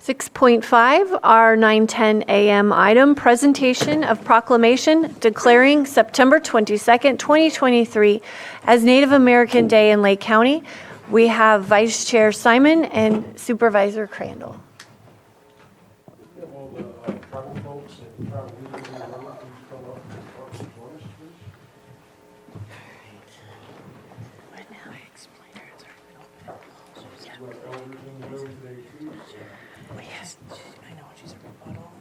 6.5, our 9:10 a.m. item, presentation of proclamation declaring September 22nd, 2023 as Native American Day in Lake County. We have Vice Chair Simon and Supervisor Crandall. All the tribal folks and tribal leaders in the room, can you come up and talk to us, please? We have elders in the room today too. Yes, I know, she's a rebuttal.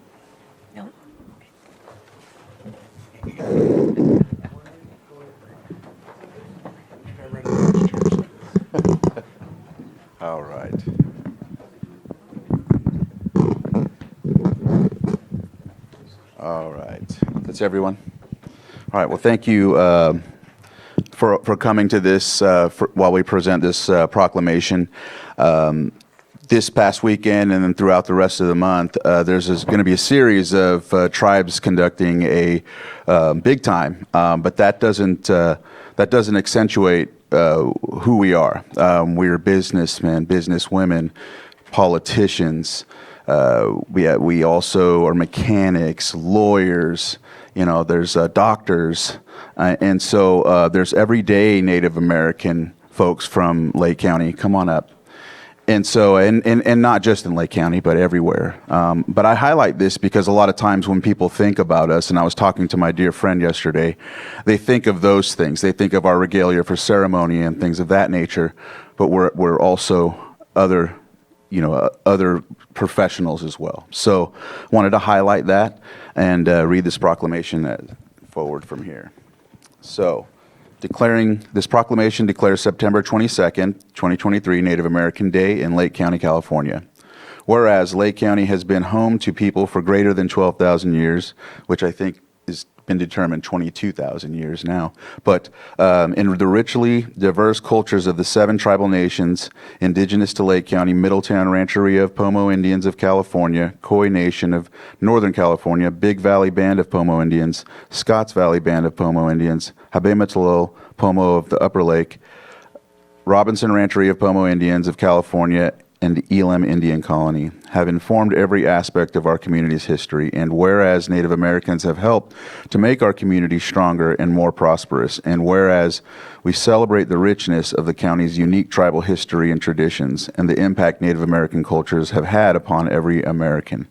No. All right. All right. That's everyone. All right. Well, thank you for coming to this while we present this proclamation. This past weekend and then throughout the rest of the month, there's going to be a series of tribes conducting a big time, but that doesn't accentuate who we are. We're businessmen, businesswomen, politicians. We also are mechanics, lawyers. You know, there's doctors, and so there's everyday Native American folks from Lake County. Come on up. And so, and not just in Lake County, but everywhere. But I highlight this because a lot of times when people think about us, and I was talking to my dear friend yesterday, they think of those things. They think of our regalia for ceremony and things of that nature. But we're also other professionals as well. So, wanted to highlight that and read this proclamation forward from here. So. This proclamation declares September 22nd, 2023 Native American Day in Lake County, California. Whereas Lake County has been home to people for greater than 12,000 years, which I think has been determined 22,000 years now. But in the richly diverse cultures of the 7 tribal nations indigenous to Lake County, Middletown Rancheria of Pomo Indians of California, Khoi Nation of Northern California, Big Valley Band of Pomo Indians, Scotts Valley Band of Pomo Indians, Habematalo Pomo of the Upper Lake, Robinson Rancheria of Pomo Indians of California, and Elam Indian Colony have informed every aspect of our community's history, and whereas Native Americans have helped to make our community stronger and more prosperous, and whereas we celebrate the richness of the county's unique tribal history and traditions and the impact Native American cultures have had upon every American,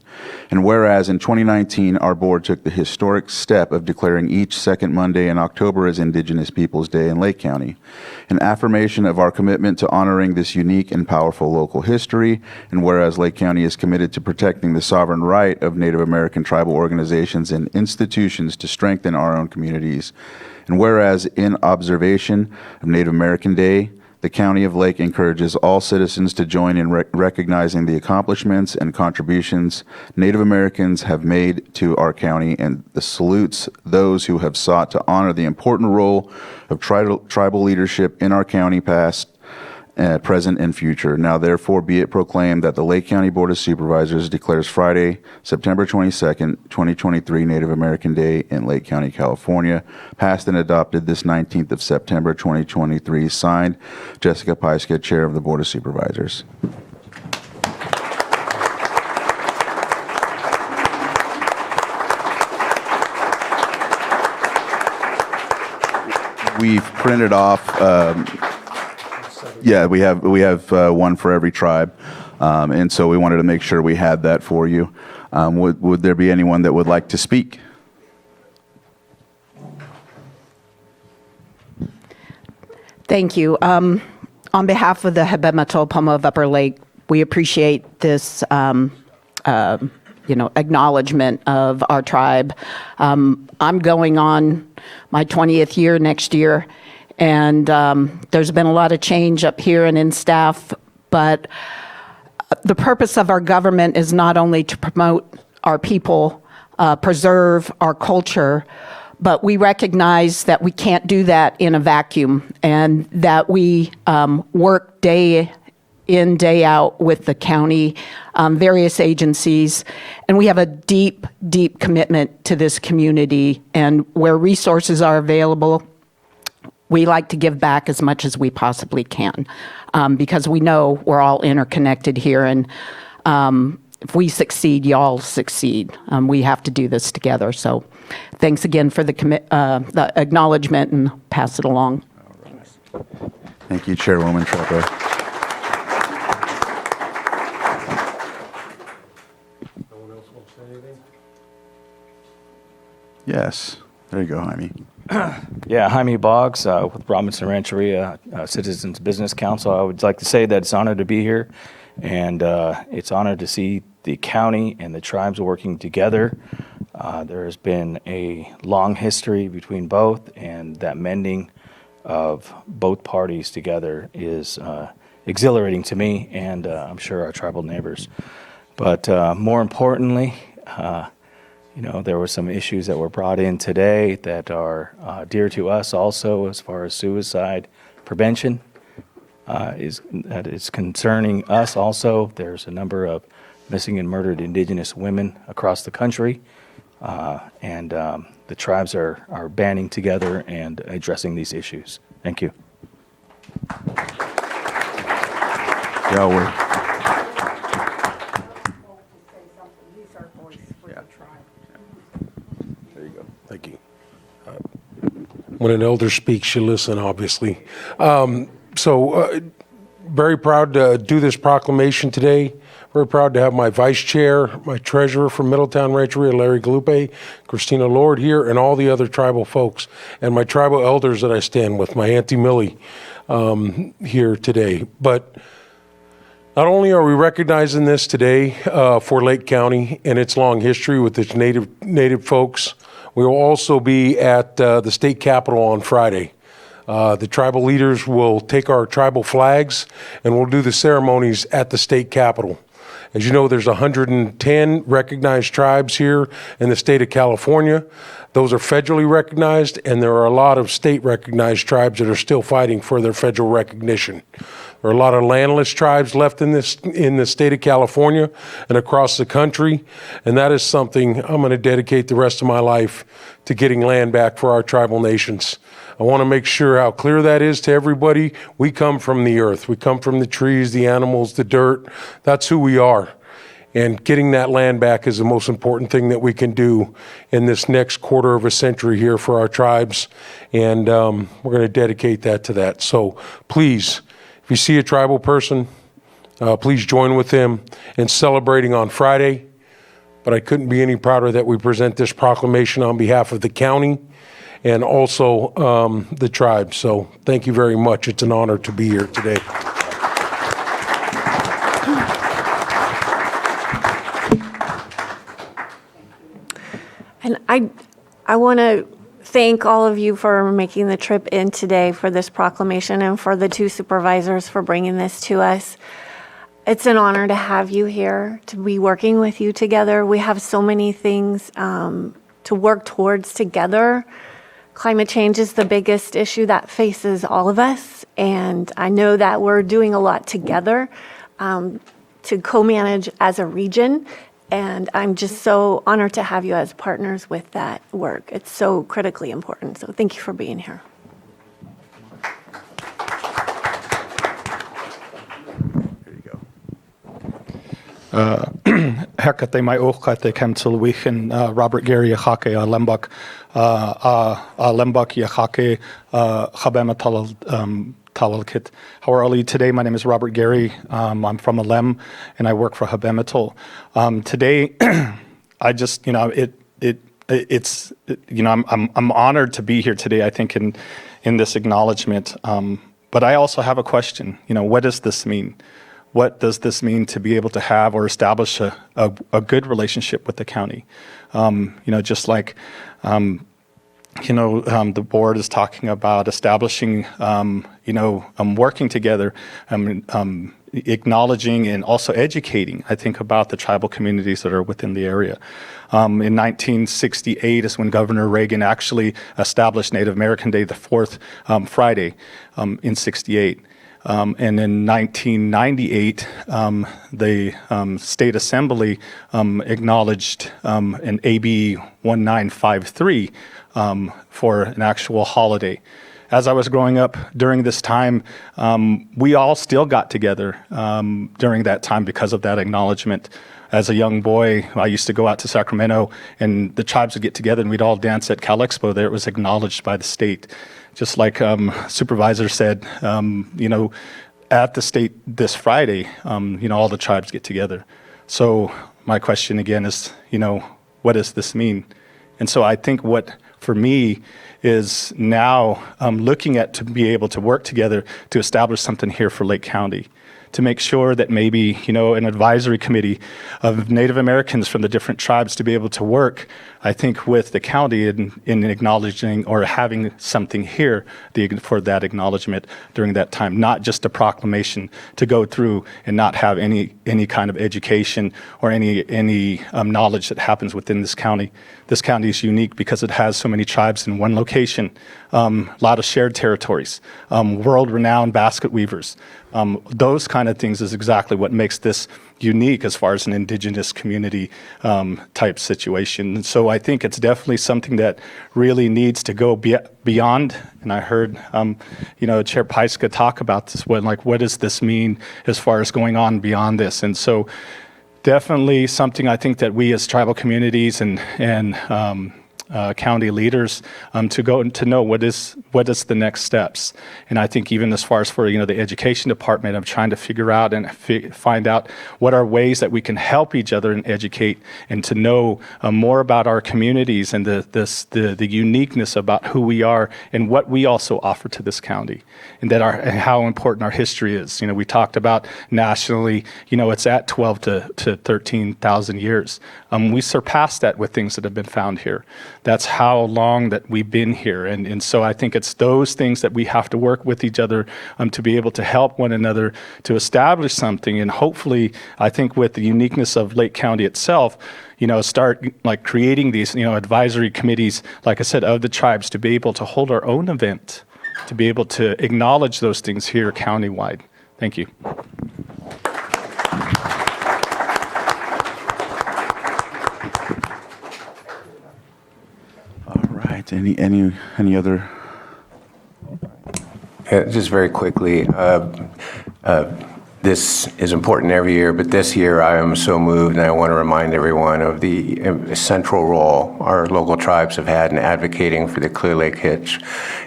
and whereas in 2019 our board took the historic step of declaring each second Monday in October as Indigenous Peoples Day in Lake County, an affirmation of our commitment to honoring this unique and powerful local history, and whereas Lake County is committed to protecting the sovereign right of Native American tribal organizations and institutions to strengthen our own communities, and whereas in observation of Native American Day, the County of Lake encourages all citizens to join in recognizing the accomplishments and contributions Native Americans have made to our county, and salutes those who have sought to honor the important role of tribal leadership in our county, past, present, and future. Now, therefore, be it proclaimed that the Lake County Board of Supervisors declares Friday, September 22nd, 2023 Native American Day in Lake County, California, passed and adopted this 19th of September, 2023, signed Jessica Paiska, Chair of the Board of Supervisors. We've printed off we have one for every tribe, and so we wanted to make sure we had that for you. Would there be anyone that would like to speak? Thank you. On behalf of the Habematalo Pomo of Upper Lake, we appreciate this acknowledgement of our tribe. I'm going on my 20th year next year, and there's been a lot of change up here and in staff, but the purpose of our government is not only to promote our people, preserve our culture, but we recognize that we can't do that in a vacuum, and that we work day in, day out with the county, various agencies, and we have a deep, deep commitment to this community, and where resources are available, we like to give back as much as we possibly can, because we know we're all interconnected here. And if we succeed, y'all succeed. We have to do this together. So thanks again for the acknowledgement, and pass it along. Thank you, Chairwoman Treppa. No one else wants to say anything? Yes. There you go, Jaime. Yeah, Jaime Boggs with Robinson Rancheria Citizens Business Council. I would like to say that it's an honor to be here, and it's an honor to see the county and the tribes working together. There has been a long history between both, and that mending of both parties together is exhilarating to me, and I'm sure our tribal neighbors. But more importantly, there were some issues that were brought in today that are dear to us also, as far as suicide prevention is concerning us also. There's a number of missing and murdered Indigenous women across the country, and the tribes are banding together and addressing these issues. Thank you. Yahweh. There you go. Thank you. When an elder speaks, you listen, obviously. Very proud to do this proclamation today. Very proud to have my vice chair, my treasurer from Middletown Rancheria, Larry Galupe, Christina Lord here, and all the other tribal folks, and my tribal elders that I stand with, my Auntie Millie, here today. But not only are we recognizing this today for Lake County and its long history with its native folks, we will also be at the state capitol on Friday. The tribal leaders will take our tribal flags, and we'll do the ceremonies at the state capitol. As you know, there's 110 recognized tribes here in the state of California. Those are federally recognized, and there are a lot of state recognized tribes that are still fighting for their federal recognition. There are a lot of landless tribes left in the state of California and across the country, and that is something I'm going to dedicate the rest of my life to getting land back for our tribal nations. I want to make sure how clear that is to everybody. We come from the earth. We come from the trees, the animals, the dirt. That's who we are. And getting that land back is the most important thing that we can do in this next quarter of a century here for our tribes. And we're going to dedicate that to that. So please, if you see a tribal person, please join with them in celebrating on Friday. But I couldn't be any prouder that we present this proclamation on behalf of the county and also the tribe. So thank you very much. It's an honor to be here today. And I want to thank all of you for making the trip in today for this proclamation, and for the two supervisors for bringing this to us. It's an honor to have you here, to be working with you together. We have so many things to work towards together. Climate change is the biggest issue that faces all of us, and I know that we're doing a lot together to co-manage as a region, and I'm just so honored to have you as partners with that work. It's so critically important, so thank you for being here. There you go. Hekate mai ochate council wichin Robert Gary Yachake Lembak Lembak Yachake Chabema Talalkit. How are all of you today? My name is Robert Gary. I'm from Alem, and I work for Habemetal. Today, I just I'm honored to be here today. I think in this acknowledgement, but I also have a question. What does this mean? What does this mean to be able to have or establish a good relationship with the county? Just like, the board is talking about establishing, working together, acknowledging and also educating, I think, about the tribal communities that are within the area. In 1968 is when Governor Reagan actually established Native American Day, the fourth Friday in 68. And in 1998, the State Assembly acknowledged an AB 1953 for an actual holiday. As I was growing up during this time, we all still got together during that time because of that acknowledgement. as a young boy, I used to go out to Sacramento, and the tribes would get together, and we'd all dance at Cal Expo. There, it was acknowledged by the state. Just like Supervisor said, at the state this Friday, all the tribes get together. So my question again is, what does this mean? And so I think what, for me, is now looking at to be able to work together to establish something here for Lake County, to make sure that maybe, an advisory committee of Native Americans from the different tribes to be able to work, I think, with the county in acknowledging or having something here for that acknowledgement during that time, not just a proclamation to go through and not have any kind of education or any knowledge that happens within this county. This county is unique because it has so many tribes in one location, a lot of shared territories, world-renowned basket weavers. Those kind of things is exactly what makes this unique as far as an indigenous community type situation. And so I think it's definitely something that really needs to go beyond. And I heard, Chair Paiska talk about this. What does this mean as far as going on beyond this? And so definitely something I think that we as tribal communities and county leaders to go and to know what is the next steps. And I think even as far as for the education department, I'm trying to figure out and find out what are ways that we can help each other and educate and to know more about our communities and the uniqueness about who we are and what we also offer to this county, and that and how important our history is. We talked about nationally, it's at 12 to 13,000 years. We surpassed that with things that have been found here. That's how long that we've been here. And so I think it's those things that we have to work with each other to be able to help one another to establish something. And hopefully, I think with the uniqueness of Lake County itself, start creating these, advisory committees, like I said, of the tribes to be able to hold our own event, to be able to acknowledge those things here countywide. Thank you. Any other? Just very quickly, this is important every year, but this year I am so moved, and I want to remind everyone of the central role our local tribes have had in advocating for the Clear Lake Hitch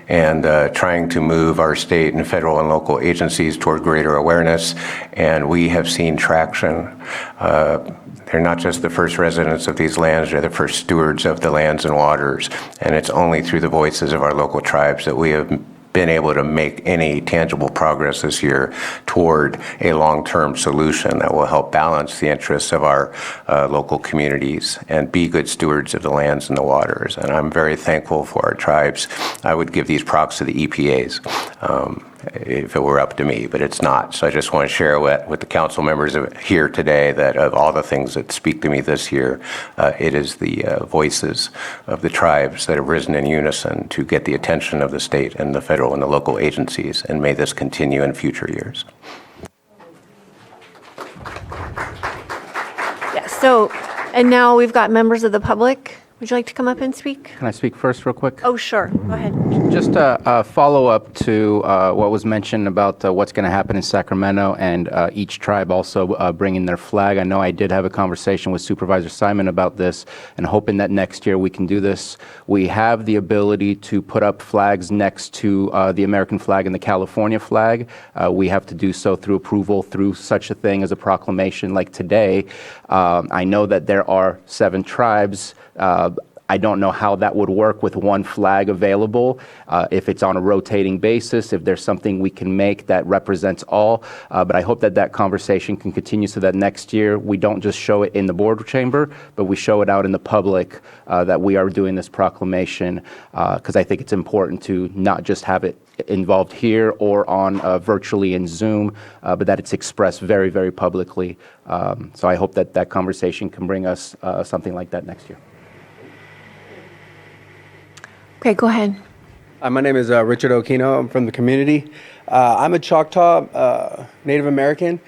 and trying to move our state and federal and local agencies toward greater awareness, and we have seen traction. They're not just the first residents of these lands, they're the first stewards of the lands and waters, and it's only through the voices of our local tribes that we have been able to make any tangible progress this year toward a long-term solution that will help balance the interests of our local communities and be good stewards of the lands and the waters. And I'm very thankful for our tribes. I would give these props to the EPAs if it were up to me, but it's not. So I just want to share with the council members here today that of all the things that speak to me this year, it is the voices of the tribes that have risen in unison to get the attention of the state and the federal and the local agencies, and may this continue in future years. Yes, so, and now we've got members of the public. Would you like to come up and speak? Can I speak first real quick? Oh, sure. Go ahead. Just a follow-up to what was mentioned about what's going to happen in Sacramento and each tribe also bringing their flag. I know I did have a conversation with Supervisor Simon about this and hoping that next year we can do this. We have the ability to put up flags next to the American flag and the California flag. We have to do so through approval through such a thing as a proclamation like today. I know that there are 7 tribes. I don't know how that would work with one flag available, if it's on a rotating basis, if there's something we can make that represents all. But I hope that that conversation can continue so that next year we don't just show it in the board chamber, but we show it out in the public that we are doing this proclamation, because I think it's important to not just have it involved here or on virtually in Zoom, but that it's expressed very, very publicly. So I hope that that conversation can bring us something like that next year. Okay, go ahead. My name is Richard Okino. I'm from the community. I'm a Choctaw Native American,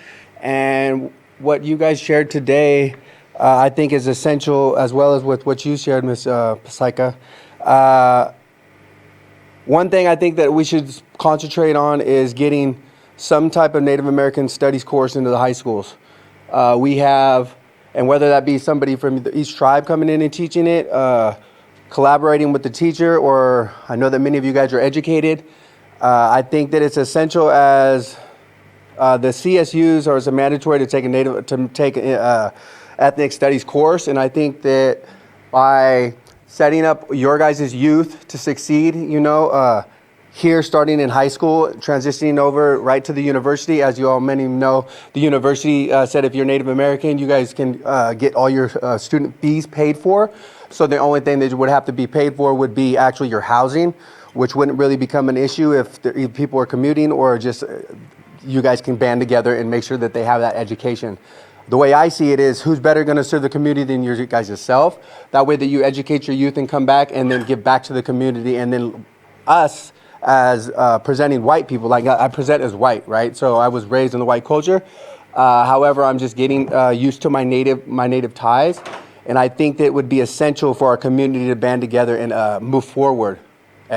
and what you guys shared today, I think is essential, as well as with what you shared, Ms. Pasaika. One thing I think that we should concentrate on is getting some type of Native American studies course into the high schools. We have And whether that be somebody from each tribe coming in and teaching it, collaborating with the teacher, or I know that many of you guys are educated, I think that it's essential as the CSUs are as a mandatory to take ethnic studies course, and I think that by setting up your guys' youth to succeed, here starting in high school, transitioning over right to the university. As you all many know, the university said if you're Native American, you guys can get all your student fees paid for. So the only thing that would have to be paid for would be actually your housing, which wouldn't really become an issue if people are commuting, or just you guys can band together and make sure that they have that education. The way I see it is, who's better going to serve the community than you guys yourself? That way that you educate your youth and come back and then give back to the community, and then us as presenting white people, like I present as white, right? So I was raised in the white culture. However, I'm just getting used to my native ties, and I think that it would be essential for our community to band together and move forward,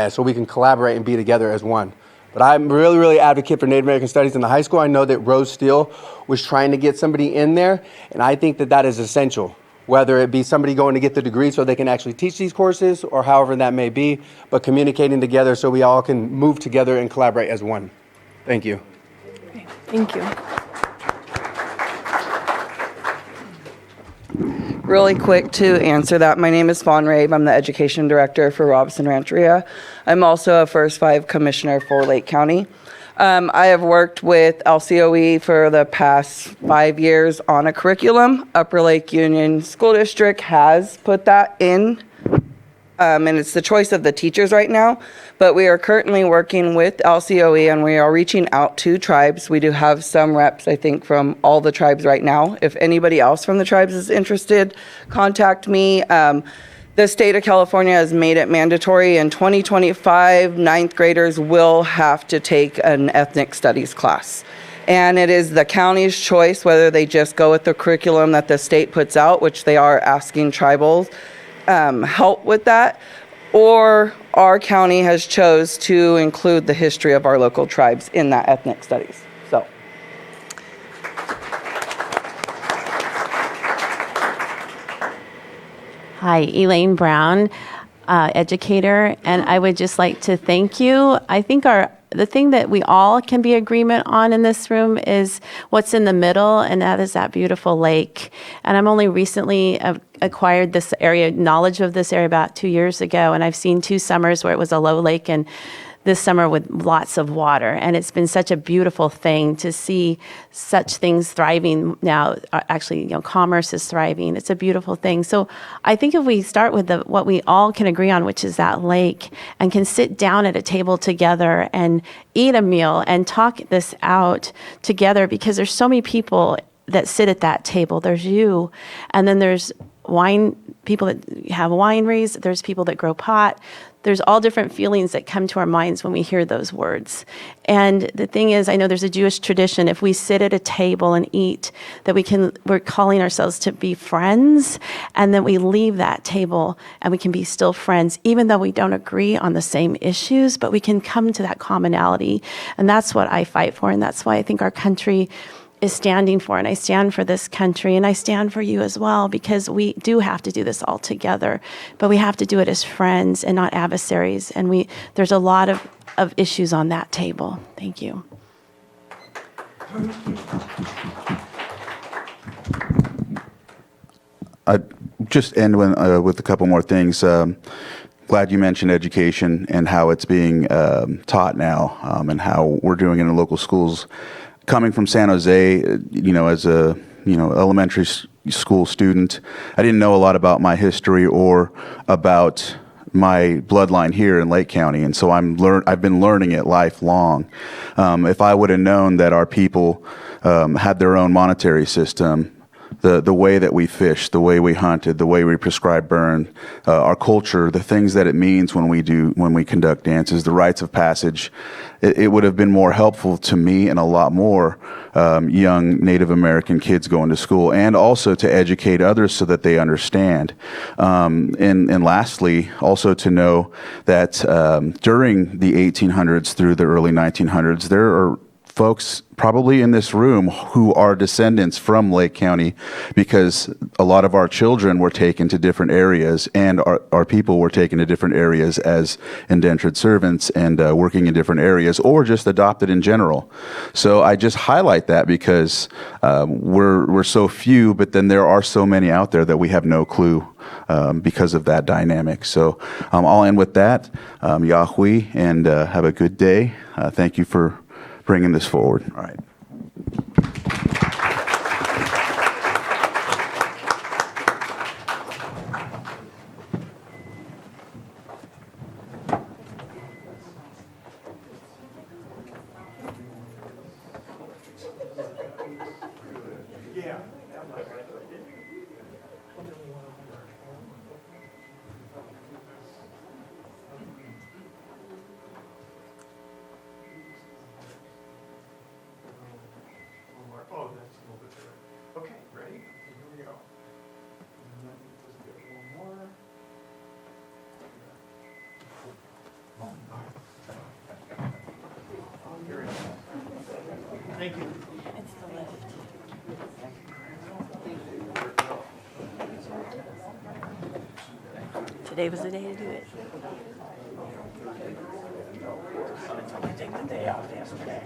so we can collaborate and be together as one. But I'm really, really advocate for Native American Studies in the high school. I know that Rose Steele was trying to get somebody in there, and I think that that is essential. Whether it be somebody going to get the degree so they can actually teach these courses, or however that may be, but communicating together so we all can move together and collaborate as one. Thank you. Thank you. Really quick to answer that, my name is Fawn Rabe. I'm the Education Director for Robinson Rancheria. I'm also a First Five Commissioner for Lake County. I have worked with LCOE for the past 5 years on a curriculum. Upper Lake Union School District has put that in, and it's the choice of the teachers right now. But we are currently working with LCOE, and we are reaching out to tribes. We do have some reps, I think, from all the tribes right now. If anybody else from the tribes is interested, contact me. The state of California has made it mandatory. In 2025, ninth graders will have to take an ethnic studies class. And it is the county's choice whether they just go with the curriculum that the state puts out, which they are asking tribals help with that, or our county has chose to include the history of our local tribes in that ethnic studies. So. Hi, Elaine Brown, educator, and I would just like to thank you. I think the thing that we all can be agreement on in this room is what's in the middle, and that is that beautiful lake. And I'm only recently acquired this area, knowledge of this area about 2 years ago, and I've seen 2 summers where it was a low lake and this summer with lots of water. And it's been such a beautiful thing to see such things thriving now. Actually, commerce is thriving. It's a beautiful thing. So I think if we start with what we all can agree on, which is that lake, and can sit down at a table together and eat a meal and talk this out together, because there's so many people that sit at that table. There's you, and then there's people that have wineries, there's people that grow pot. There's all different feelings that come to our minds when we hear those words. And the thing is, I know there's a Jewish tradition, if we sit at a table and eat, that we're calling ourselves to be friends, and then we leave that table and we can be still friends, even though we don't agree on the same issues, but we can come to that commonality. And that's what I fight for, and that's why I think our country is standing for, and I stand for this country, and I stand for you as well, because we do have to do this all together, but we have to do it as friends and not adversaries, and there's a lot of issues on that table. Thank you. I just end with a couple more things. Glad you mentioned education and how it's being taught now, and how we're doing it in local schools. Coming from San Jose, as a elementary school student, I didn't know a lot about my history or about my bloodline here in Lake County, and so I've been learning it lifelong. If I would have known that our people had their own monetary system, the way that we fished, the way we hunted, the way we prescribed burn, our culture, the things that it means when we conduct dances, the rites of passage, it would have been more helpful to me and a lot more young Native American kids going to school, and also to educate others so that they understand. And lastly, also to know that during the 1800s through the early 1900s, there are folks probably in this room who are descendants from Lake County, because a lot of our children were taken to different areas, and our people were taken to different areas as indentured servants and working in different areas, or just adopted in general. So I just highlight that because we're so few, but then there are so many out there that we have no clue because of that dynamic. So I'll end with that. Yahweh, and have a good day. Thank you for bringing this forward. All right. Oh, that's a little bit better. Okay, ready? Here we go. And then just get one more. Thank you. Today was the day to do it. Take the day off yesterday.